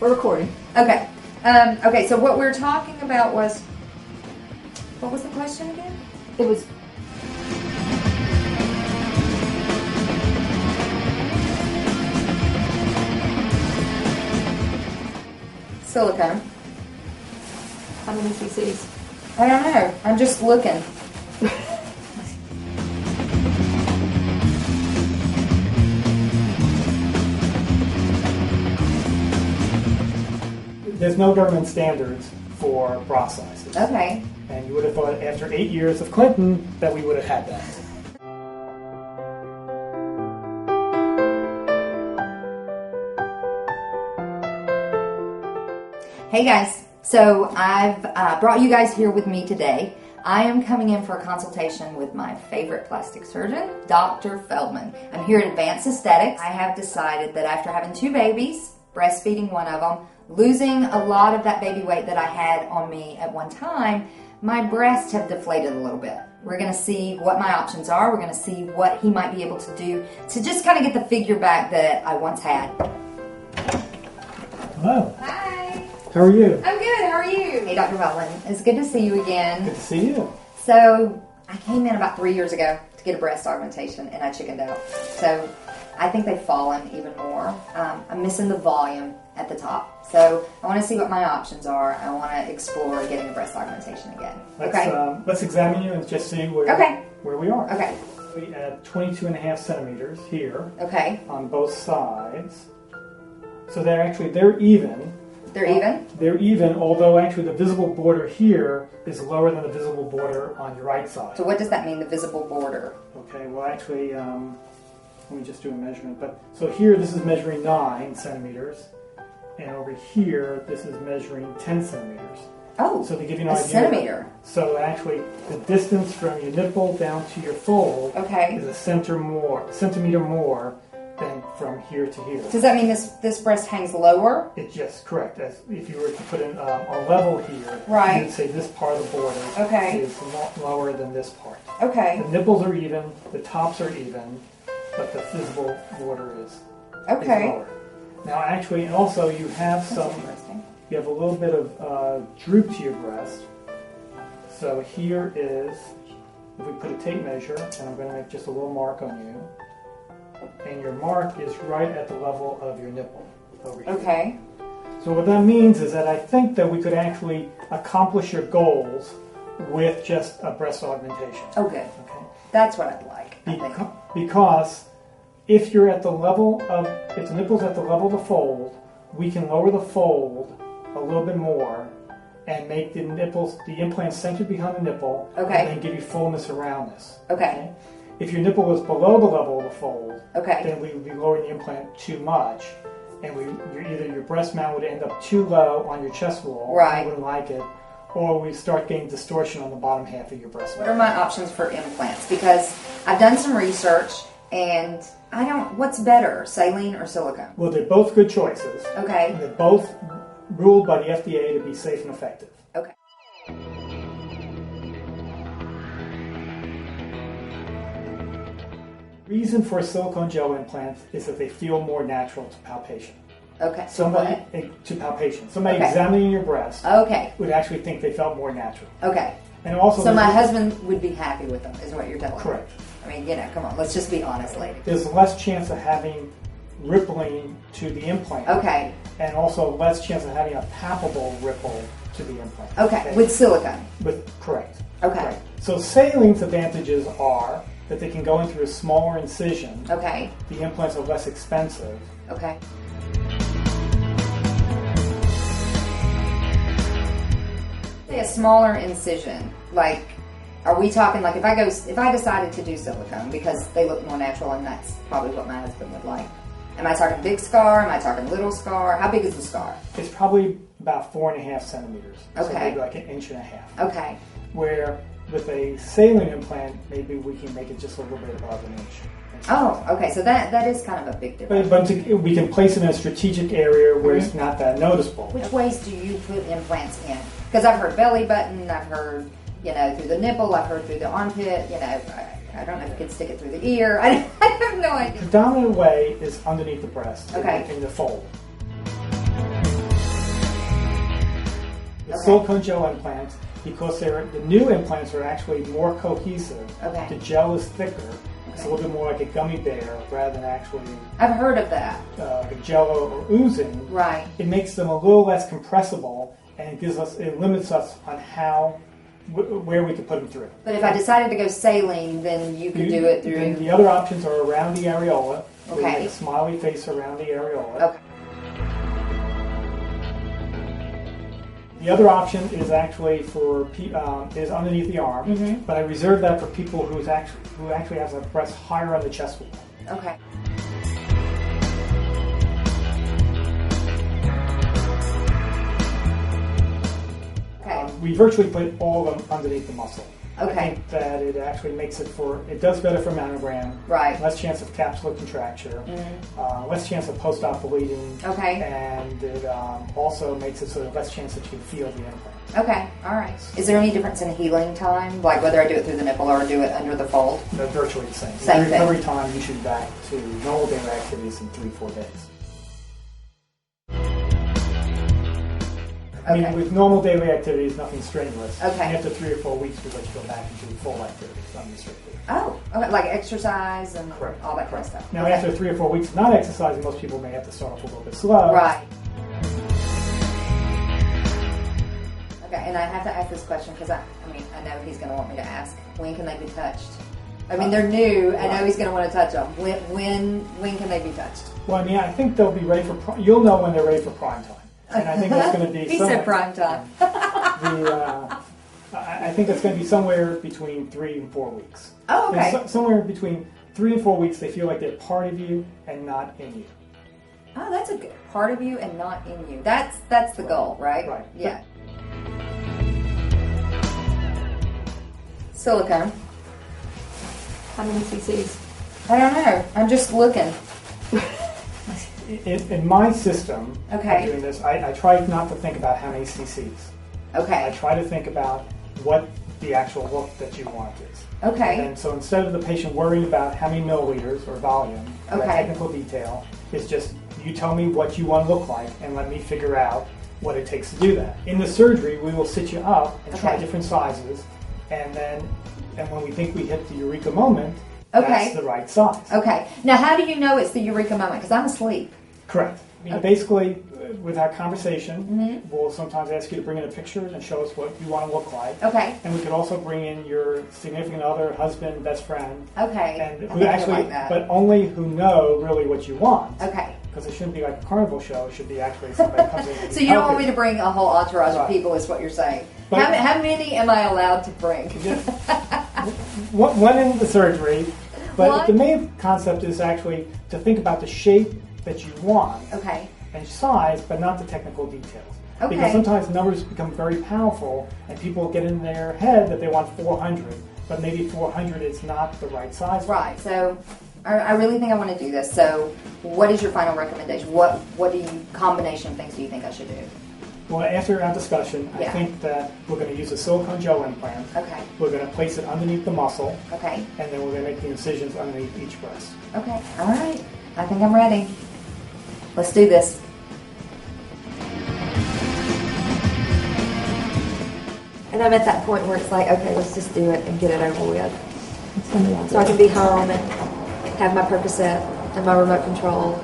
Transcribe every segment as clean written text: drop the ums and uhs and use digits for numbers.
We're recording. Okay. Okay, so what we were talking about was... What was the question again? It was... Silicone. How many cc's? I don't know. I'm just looking. There's no government standards for bra sizes. Okay. And you would have thought after 8 years of Clinton that we would have had that. Hey guys, so I've brought you guys here with me today. I am coming in for a consultation with my favorite plastic surgeon, Dr. Feldman. I'm here at Advanced Aesthetics. I have decided that after having 2 babies, breastfeeding one of them, losing a lot of that baby weight that I had on me at one time, my breasts have deflated a little bit. We're going to see what my options are. We're going to see what he might be able to do to just kind of get the figure back that I once had. Hello. Hi. How are you? I'm good. How are you? Hey, Dr. Feldman. It's good to see you again. Good to see you. So, I came in about 3 years ago to get a breast augmentation, and I chickened out. So, I think they've fallen even more. I'm missing the volume at the top. So, I want to see what my options are. I want to explore getting a breast augmentation again. Let's examine you and just see where we are. Okay. We at 22.5 centimeters here. Okay. On both sides. So they're even. They're even? They're even, although actually the visible border here is lower than the visible border on your right side. So what does that mean, the visible border? Okay, well actually, let me just do a measurement. So here, this is measuring 9 centimeters, and over here, this is measuring 10 centimeters. Oh, so to give you an idea, centimeter. So actually, the distance from your nipple down to your fold is a centimeter more than from here to here. Does that mean this breast hangs lower? It's just correct. As if you were to put in a level here, right, you would say this part of the border is lower than this part. Okay. The nipples are even, the tops are even, but the visible border is lower. Now, actually, and also you have you have a little bit of droop to your breast. So here is, if we put a tape measure, and I'm going to make just a little mark on you. And your mark is right at the level of your nipple over here. Okay. So what that means is that I think that we could actually accomplish your goals with just a breast augmentation. Oh, good. Okay. That's what I'd like. Because if you're at the level of, if the nipple's at the level of the fold, we can lower the fold a little bit more and make the implant centered behind the nipple, and then give you fullness around this. Okay. If your nipple was below the level of the fold, then we would be lowering the implant too much, and either your breast mount would end up too low on your chest wall, you wouldn't like it, or we start getting distortion on the bottom half of your breast mount. What are my options for implants? Because I've done some research, and what's better, saline or silicone? Well, they're both good choices. Okay. And they're both ruled by the FDA to be safe and effective. Okay. Reason for silicone gel implants is that they feel more natural to palpation. Okay. Somebody examining your breast would actually think they felt more natural. Okay. And also, so my husband would be happy with them, is what you're telling me. Correct. I mean, come on, let's just be honest, lady. There's less chance of having rippling to the implant. Okay. And also less chance of having a palpable ripple to the implant. Okay. With silicone. Correct. Okay. Correct. So saline's advantages are that they can go in through a smaller incision. Okay. The implants are less expensive. Okay. Say a smaller incision, like, are we talking like if I decided to do silicone because they look more natural and that's probably what my husband would like. Am I talking big scar? Am I talking little scar? How big is the scar? It's probably about 4.5 centimeters. Okay. So maybe like 1.5 inches. Okay. Where with a saline implant, maybe we can make it just a little bit above 1 inch. Oh, okay. So that is kind of a big difference. But we can place it in a strategic area where it's not that noticeable. Which ways do you put implants in? Because I've heard belly button, I've heard, through the nipple, I've heard through the armpit, I don't know if you could stick it through the ear. I have no idea. The predominant way is underneath the breast, in the fold. silicone gel implants because the new implants are actually more cohesive. Okay. The gel is thicker. It's a little bit more like a gummy bear rather than actually I've heard of that. like a jello or oozing. Right. It makes them a little less compressible, and it limits us on where we can put them through. But if I decided to go saline, then you could do it through. Then the other options are around the areola. Okay. We make a smiley face around the areola. Okay. The other option is actually is underneath the arm, but I reserve that for people who actually has a breast higher on the chest wall. Okay. We virtually put all of them underneath the muscle. Okay. I think that it actually makes it does better for mammogram. Right. Less chance of capsular contracture. Less chance of post-op bleeding. Okay. And it also makes it so that less chance that you feel the implant. Okay. All right. Is there any difference in healing time, like whether I do it through the nipple or do it under the fold? They're virtually the same. Same thing. Every time you should be back to normal daily activities in 3-4 days. I mean, with normal daily activities, nothing strenuous. Okay. And after 3 or 4 weeks, we let you go back into full activities, unrestricted. Oh, okay. Like exercise and Correct. all that kind of stuff. Now, Okay. after 3 or 4 weeks of not exercising, most people may have to start off a little bit slow. Right. Okay, and I have to ask this question because I know he's going to want me to ask. When can they be touched? I mean, they're new. I know he's going to want to touch them. When can they be touched? Well, I mean, I think they'll be ready for. You'll know when they're ready for prime time, and I think that's going to be. He said prime time. I think it's going to be somewhere between 3 and 4 weeks. Oh, okay. Somewhere between 3 and 4 weeks, they feel like they're part of you and not in you. Oh, that's a good part of you and not in you. That's the goal, right? Right. Yeah. Silicone. How many cc's? I don't know. I'm just looking. In my system Okay. of doing this, I try not to think about how many cc's. I Okay. try to think about what the actual look that you want is. Okay. And so instead of the patient worrying about how many milliliters or volume, or that Okay. technical detail, it's just you tell me what you want to look like and let me figure out what it takes to do that. In the surgery, we will sit you up and try Okay. different sizes, and when we think we hit the eureka moment, Okay. that's the right size. Okay. Now, how do you know it's the eureka moment? Because I'm asleep. Correct. I mean, basically, with our conversation, we'll sometimes ask you to bring in a picture and show us what you want to look like. Okay. And we could also bring in your significant other, husband, best friend, Okay. and I who think I actually, like that. but only who know really what you want. Okay. Because it shouldn't be like a carnival show. It should be actually somebody who comes in. So you don't want me to bring a whole entourage of Right. people, is what you're saying. But- How many am I allowed to bring? One in the surgery, but One? the main concept is actually to think about the shape that you want Okay. and size, but not the technical details. Okay. Because sometimes numbers become very powerful, and people get in their head that they want 400, but maybe 400 is not the right size. Right. So I really think I want to do this. So what is your final recommendation? What combination of things do you think I should do? Well, after our discussion, Yeah. I think that we're going to use a silicone gel implant. Okay. We're going to place it underneath the muscle, Okay. and then we're going to make the incisions underneath each breast. Okay. All right. I think I'm ready. Let's do this. And I'm at that point where it's like, okay, let's just do it and get it over with. So I can be home and have my Percocet and my remote control.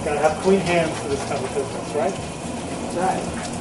Got to have clean hands for this type of business, right? Right.